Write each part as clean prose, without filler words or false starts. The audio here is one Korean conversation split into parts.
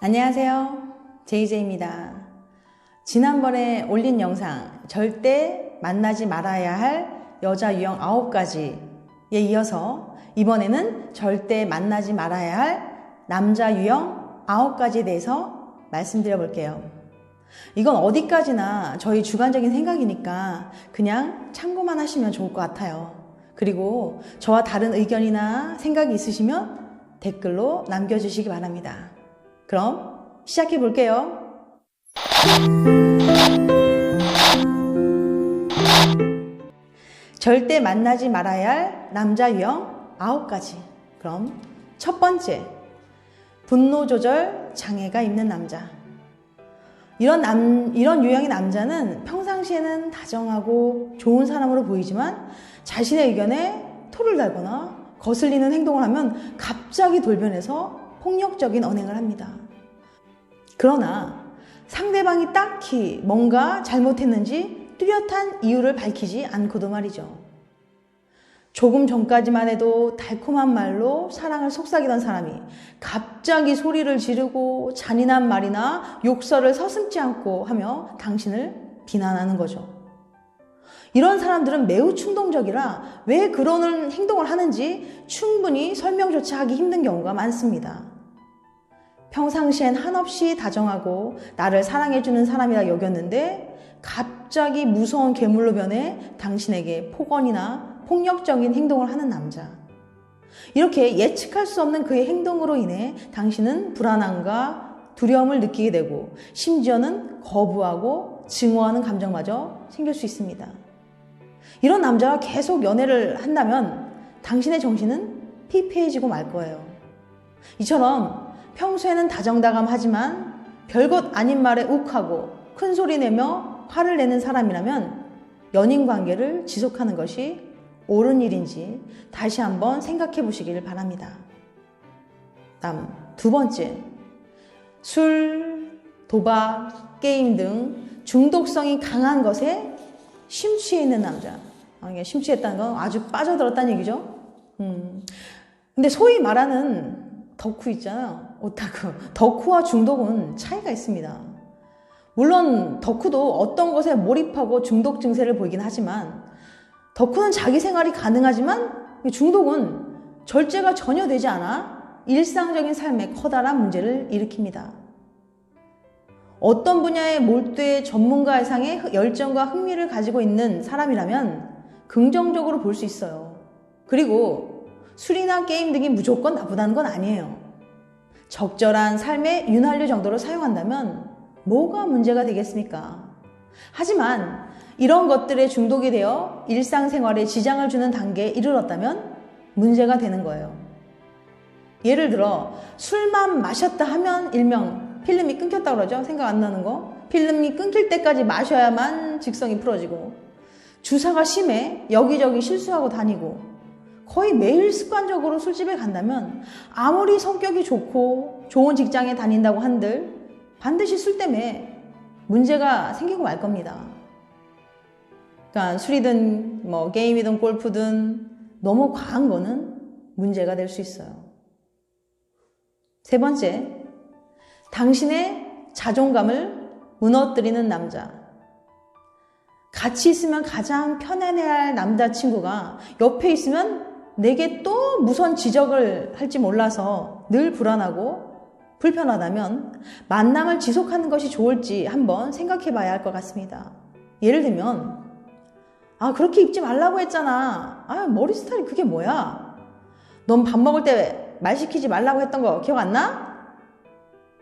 안녕하세요. JJ입니다. 지난번에 올린 영상 절대 만나지 말아야 할 여자 유형 9가지에 이어서 이번에는 절대 만나지 말아야 할 남자 유형 9가지에 대해서 말씀드려 볼게요. 이건 어디까지나 저희 주관적인 생각이니까 그냥 참고만 하시면 좋을 것 같아요. 그리고 저와 다른 의견이나 생각이 있으시면 댓글로 남겨주시기 바랍니다. 그럼 시작해 볼게요. 절대 만나지 말아야 할 남자 유형 9가지. 그럼 첫 번째, 분노 조절 장애가 있는 남자. 이런 유형의 남자는 평상시에는 다정하고 좋은 사람으로 보이지만 자신의 의견에 토를 달거나 거슬리는 행동을 하면 갑자기 돌변해서 폭력적인 언행을 합니다. 그러나 상대방이 딱히 뭔가 잘못했는지 뚜렷한 이유를 밝히지 않고도 말이죠. 조금 전까지만 해도 달콤한 말로 사랑을 속삭이던 사람이 갑자기 소리를 지르고 잔인한 말이나 욕설을 서슴지 않고 하며 당신을 비난하는 거죠. 이런 사람들은 매우 충동적이라 왜 그런 행동을 하는지 충분히 설명조차 하기 힘든 경우가 많습니다. 평상시엔 한없이 다정하고 나를 사랑해주는 사람이라 여겼는데 갑자기 무서운 괴물로 변해 당신에게 폭언이나 폭력적인 행동을 하는 남자. 이렇게 예측할 수 없는 그의 행동으로 인해 당신은 불안함과 두려움을 느끼게 되고 심지어는 거부하고 증오하는 감정마저 생길 수 있습니다. 이런 남자와 계속 연애를 한다면 당신의 정신은 피폐해지고 말 거예요. 이처럼 평소에는 다정다감하지만 별것 아닌 말에 욱하고 큰 소리 내며 화를 내는 사람이라면 연인 관계를 지속하는 것이 옳은 일인지 다시 한번 생각해 보시길 바랍니다. 다음 두 번째, 술, 도박, 게임 등 중독성이 강한 것에 심취해 있는 남자. 심취했다는 건 아주 빠져들었다는 얘기죠. 근데 소위 말하는 덕후 있잖아요. 오타쿠. 덕후와 중독은 차이가 있습니다. 물론 덕후도 어떤 것에 몰입하고 중독 증세를 보이긴 하지만 덕후는 자기 생활이 가능하지만 중독은 절제가 전혀 되지 않아 일상적인 삶에 커다란 문제를 일으킵니다. 어떤 분야에 몰두해 전문가 이상의 열정과 흥미를 가지고 있는 사람이라면 긍정적으로 볼 수 있어요. 그리고 술이나 게임 등이 무조건 나쁘다는 건 아니에요. 적절한 삶의 윤활유 정도로 사용한다면 뭐가 문제가 되겠습니까? 하지만 이런 것들에 중독이 되어 일상생활에 지장을 주는 단계에 이르렀다면 문제가 되는 거예요. 예를 들어 술만 마셨다 하면 일명 필름이 끊겼다고 그러죠. 생각 안 나는 거. 필름이 끊길 때까지 마셔야만 직성이 풀어지고, 주사가 심해 여기저기 실수하고 다니고, 거의 매일 습관적으로 술집에 간다면 아무리 성격이 좋고 좋은 직장에 다닌다고 한들 반드시 술 때문에 문제가 생기고 말 겁니다. 그러니까 술이든 게임이든 골프든 너무 과한 거는 문제가 될 수 있어요. 세 번째, 당신의 자존감을 무너뜨리는 남자. 같이 있으면 가장 편안해야 할 남자친구가 옆에 있으면 내게 또 무슨 지적을 할지 몰라서 늘 불안하고 불편하다면 만남을 지속하는 것이 좋을지 한번 생각해 봐야 할 것 같습니다. 예를 들면 그렇게 입지 말라고 했잖아. 머리 스타일이 그게 뭐야? 넌 밥 먹을 때 말 시키지 말라고 했던 거 기억 안 나?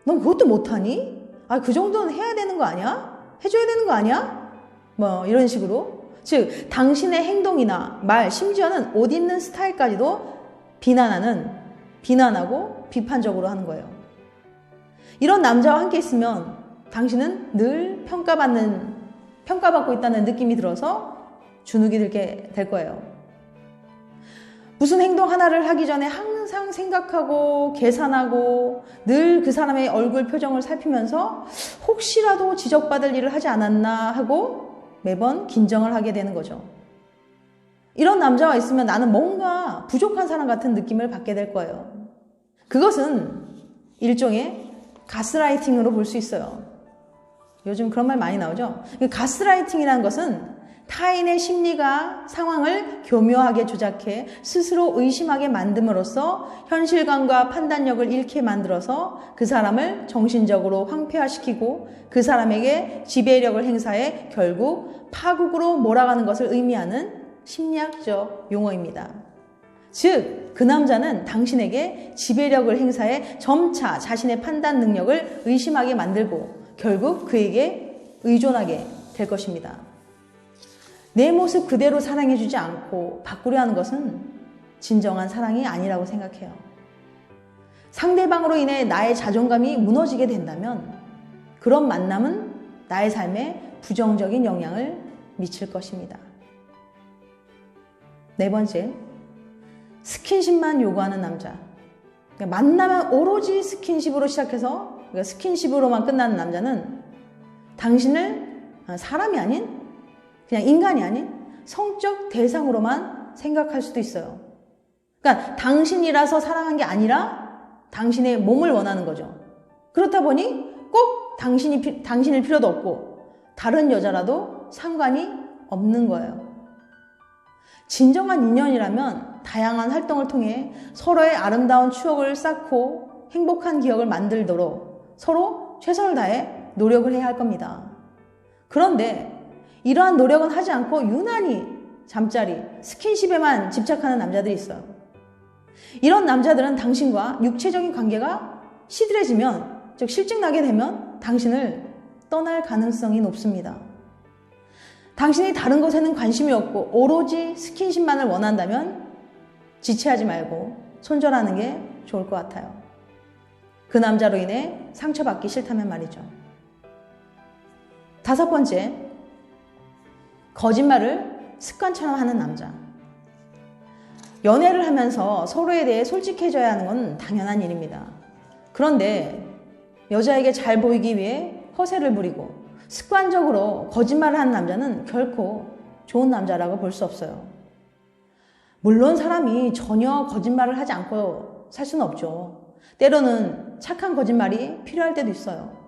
넌 그것도 못하니? 그 정도는 해야 되는 거 아니야? 해줘야 되는 거 아니야? 이런 식으로. 즉 당신의 행동이나 말, 심지어는 옷 입는 스타일까지도 비난하고 비판적으로 하는 거예요. 이런 남자와 함께 있으면 당신은 늘 평가받고 있다는 느낌이 들어서 주눅이 들게 될 거예요. 무슨 행동 하나를 하기 전에 항상 생각하고 계산하고 늘 그 사람의 얼굴 표정을 살피면서 혹시라도 지적받을 일을 하지 않았나 하고 매번 긴장을 하게 되는 거죠. 이런 남자와 있으면 나는 뭔가 부족한 사람 같은 느낌을 받게 될 거예요. 그것은 일종의 가스라이팅으로 볼 수 있어요. 요즘 그런 말 많이 나오죠. 가스라이팅이라는 것은 타인의 심리가 상황을 교묘하게 조작해 스스로 의심하게 만듦으로써 현실감과 판단력을 잃게 만들어서 그 사람을 정신적으로 황폐화시키고 그 사람에게 지배력을 행사해 결국 파국으로 몰아가는 것을 의미하는 심리학적 용어입니다. 즉, 그 남자는 당신에게 지배력을 행사해 점차 자신의 판단 능력을 의심하게 만들고 결국 그에게 의존하게 될 것입니다. 내 모습 그대로 사랑해주지 않고 바꾸려 하는 것은 진정한 사랑이 아니라고 생각해요. 상대방으로 인해 나의 자존감이 무너지게 된다면 그런 만남은 나의 삶에 부정적인 영향을 미칠 것입니다. 네 번째, 스킨십만 요구하는 남자. 만나면 오로지 스킨십으로 시작해서 스킨십으로만 끝나는 남자는 당신을 사람이 아닌 그냥 인간이 아닌 성적 대상으로만 생각할 수도 있어요. 그러니까 당신이라서 사랑한 게 아니라 당신의 몸을 원하는 거죠. 그렇다 보니 꼭 당신일 필요도 없고 다른 여자라도 상관이 없는 거예요. 진정한 인연이라면 다양한 활동을 통해 서로의 아름다운 추억을 쌓고 행복한 기억을 만들도록 서로 최선을 다해 노력을 해야 할 겁니다. 그런데 이러한 노력은 하지 않고 유난히 잠자리, 스킨십에만 집착하는 남자들이 있어요. 이런 남자들은 당신과 육체적인 관계가 시들해지면, 즉 실증나게 되면 당신을 떠날 가능성이 높습니다. 당신이 다른 것에는 관심이 없고 오로지 스킨십만을 원한다면 지체하지 말고 손절하는 게 좋을 것 같아요. 그 남자로 인해 상처받기 싫다면 말이죠. 다섯 번째, 거짓말을 습관처럼 하는 남자. 연애를 하면서 서로에 대해 솔직해져야 하는 건 당연한 일입니다. 그런데 여자에게 잘 보이기 위해 허세를 부리고 습관적으로 거짓말을 하는 남자는 결코 좋은 남자라고 볼 수 없어요. 물론 사람이 전혀 거짓말을 하지 않고 살 수는 없죠. 때로는 착한 거짓말이 필요할 때도 있어요.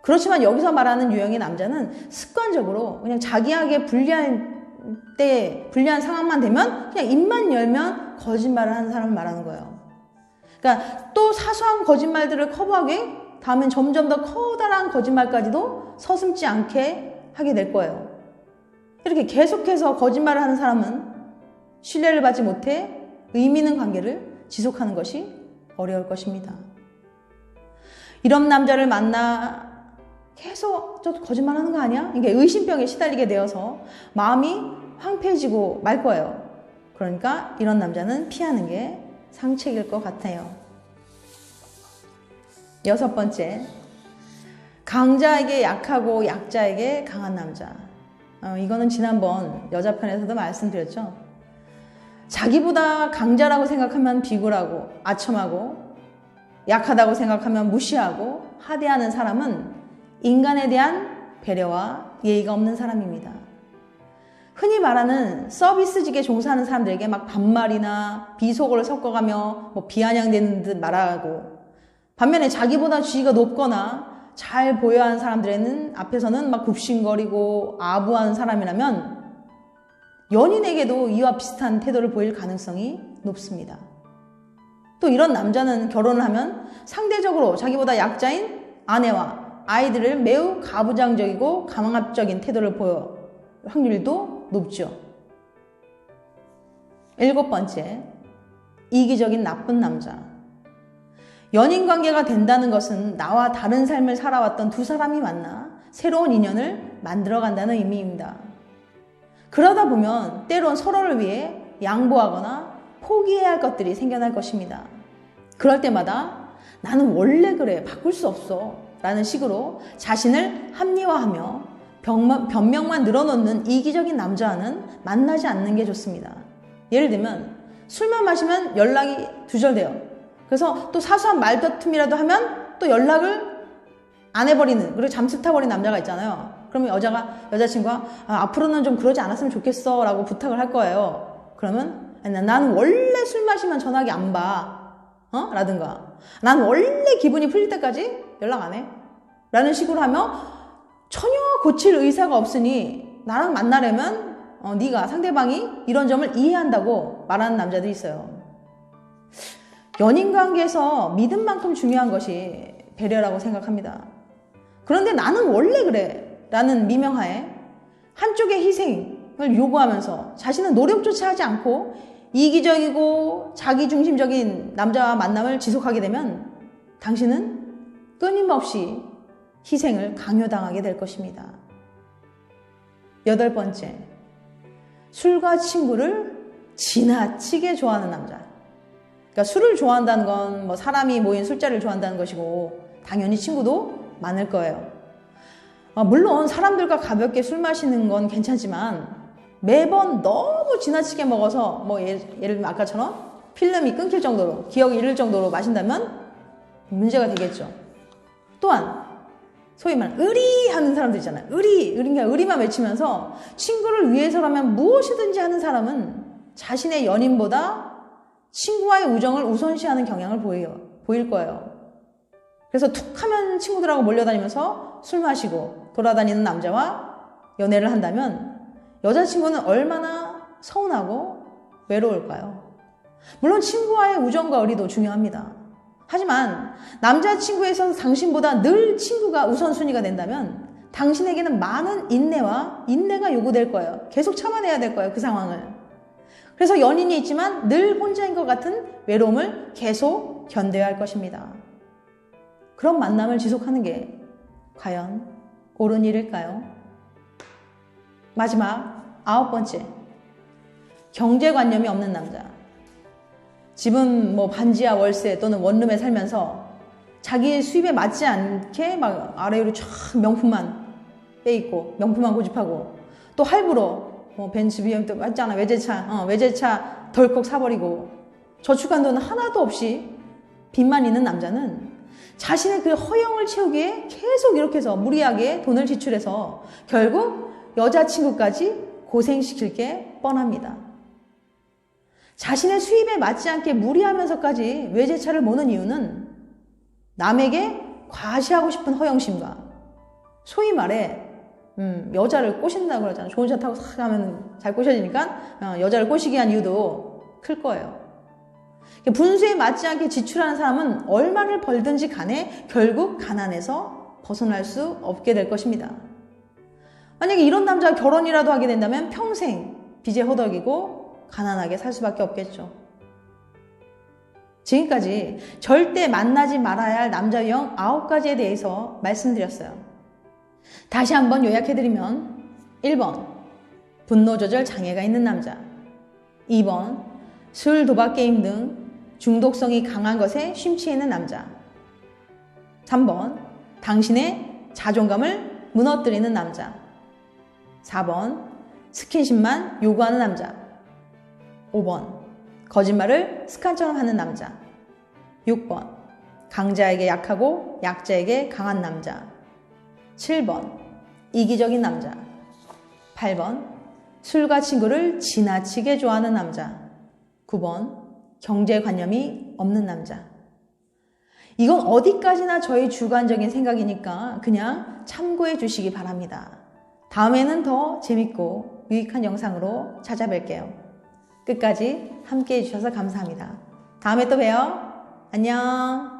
그렇지만 여기서 말하는 유형의 남자는 습관적으로 그냥 자기에게 불리한 상황만 되면 그냥 입만 열면 거짓말을 하는 사람을 말하는 거예요. 그러니까 또 사소한 거짓말들을 커버하게 다음엔 점점 더 커다란 거짓말까지도 서슴지 않게 하게 될 거예요. 이렇게 계속해서 거짓말을 하는 사람은 신뢰를 받지 못해 의미 있는 관계를 지속하는 것이 어려울 것입니다. 이런 남자를 만나 계속 저 거짓말 하는 거 아니야? 이게 의심병에 시달리게 되어서 마음이 황폐해지고 말 거예요. 그러니까 이런 남자는 피하는 게 상책일 것 같아요. 여섯 번째, 강자에게 약하고 약자에게 강한 남자. 이거는 지난번 여자 편에서도 말씀드렸죠. 자기보다 강자라고 생각하면 비굴하고 아첨하고 약하다고 생각하면 무시하고 하대하는 사람은 인간에 대한 배려와 예의가 없는 사람입니다. 흔히 말하는 서비스직에 종사하는 사람들에게 막 반말이나 비속어를 섞어가며 비아냥대는 듯 말하고, 반면에 자기보다 지위가 높거나 잘 보여야 하는 사람들에는 앞에서는 막 굽신거리고 아부하는 사람이라면 연인에게도 이와 비슷한 태도를 보일 가능성이 높습니다. 또 이런 남자는 결혼을 하면 상대적으로 자기보다 약자인 아내와 아이들을 매우 가부장적이고 강압적인 태도를 보여 확률도 높죠. 일곱 번째, 이기적인 나쁜 남자. 연인 관계가 된다는 것은 나와 다른 삶을 살아왔던 두 사람이 만나 새로운 인연을 만들어간다는 의미입니다. 그러다 보면 때론 서로를 위해 양보하거나 포기해야 할 것들이 생겨날 것입니다. 그럴 때마다 나는 원래 그래, 바꿀 수 없어 라는 식으로 자신을 합리화하며 변명만 늘어놓는 이기적인 남자와는 만나지 않는 게 좋습니다. 예를 들면 술만 마시면 연락이 두절돼요. 그래서 또 사소한 말다툼이라도 하면 또 연락을 안 해버리는, 그리고 잠수 타버린 남자가 있잖아요. 그러면 여자친구가 앞으로는 좀 그러지 않았으면 좋겠어 라고 부탁을 할 거예요. 그러면 나는 원래 술 마시면 전화기 안 봐 라든가, 난 원래 기분이 풀릴 때까지 연락 안 해. 라는 식으로 하며 전혀 고칠 의사가 없으니 나랑 만나려면 네가 상대방이 이런 점을 이해한다고 말하는 남자들이 있어요. 연인 관계에서 믿음만큼 중요한 것이 배려라고 생각합니다. 그런데 나는 원래 그래 라는 미명하에 한쪽의 희생을 요구하면서 자신은 노력조차 하지 않고 이기적이고 자기중심적인 남자와 만남을 지속하게 되면 당신은 끊임없이 희생을 강요당하게 될 것입니다. 8번째, 술과 친구를 지나치게 좋아하는 남자. 그러니까 술을 좋아한다는 건 뭐 사람이 모인 술자리를 좋아한다는 것이고 당연히 친구도 많을 거예요. 물론 사람들과 가볍게 술 마시는 건 괜찮지만 매번 너무 지나치게 먹어서 뭐 예를 들면 아까처럼 필름이 끊길 정도로 기억이 잃을 정도로 마신다면 문제가 되겠죠. 또한 소위 말하는 의리하는 사람들 있잖아요. 그러니까 의리만 외치면서 친구를 위해서라면 무엇이든지 하는 사람은 자신의 연인보다 친구와의 우정을 우선시하는 경향을 보일 거예요. 그래서 툭 하면 친구들하고 몰려다니면서 술 마시고 돌아다니는 남자와 연애를 한다면 여자친구는 얼마나 서운하고 외로울까요? 물론 친구와의 우정과 의리도 중요합니다. 하지만 남자친구에서 당신보다 늘 친구가 우선순위가 된다면 당신에게는 많은 인내가 요구될 거예요. 계속 참아내야 될 거예요. 그 상황을. 그래서 연인이 있지만 늘 혼자인 것 같은 외로움을 계속 견뎌야 할 것입니다. 그런 만남을 지속하는 게 과연 옳은 일일까요? 마지막 9번째, 경제관념이 없는 남자. 집은 뭐 반지하 월세 또는 원룸에 살면서 자기의 수입에 맞지 않게 막 아래로 쫙 명품만 빼입고 명품만 고집하고 또 할부로 뭐 벤츠 BM 또 맞잖아 외제차 덜컥 사버리고 저축한 돈 하나도 없이 빚만 있는 남자는 자신의 그 허영을 채우기에 계속 이렇게 해서 무리하게 돈을 지출해서 결국 여자친구까지 고생시킬 게 뻔합니다. 자신의 수입에 맞지 않게 무리하면서까지 외제차를 모는 이유는 남에게 과시하고 싶은 허영심과 소위 말해 여자를 꼬신다고 그러잖아. 좋은 차 타고 싹 가면 잘 꼬셔지니까 여자를 꼬시기 위한 이유도 클 거예요. 분수에 맞지 않게 지출하는 사람은 얼마를 벌든지 간에 결국 가난에서 벗어날 수 없게 될 것입니다. 만약에 이런 남자가 결혼이라도 하게 된다면 평생 빚에 허덕이고 가난하게 살 수밖에 없겠죠. 지금까지 절대 만나지 말아야 할 남자 유형 9가지에 대해서 말씀드렸어요. 다시 한번 요약해드리면 1번, 분노 조절 장애가 있는 남자. 2번, 술, 도박, 게임 등 중독성이 강한 것에 심취해 있는 남자. 3번, 당신의 자존감을 무너뜨리는 남자. 4번, 스킨십만 요구하는 남자. 5번, 거짓말을 습관처럼 하는 남자. 6번, 강자에게 약하고 약자에게 강한 남자. 7번, 이기적인 남자. 8번, 술과 친구를 지나치게 좋아하는 남자. 9번, 경제관념이 없는 남자. 이건 어디까지나 저의 주관적인 생각이니까 그냥 참고해 주시기 바랍니다. 다음에는 더 재밌고 유익한 영상으로 찾아뵐게요. 끝까지 함께 해주셔서 감사합니다. 다음에 또 봬요. 안녕.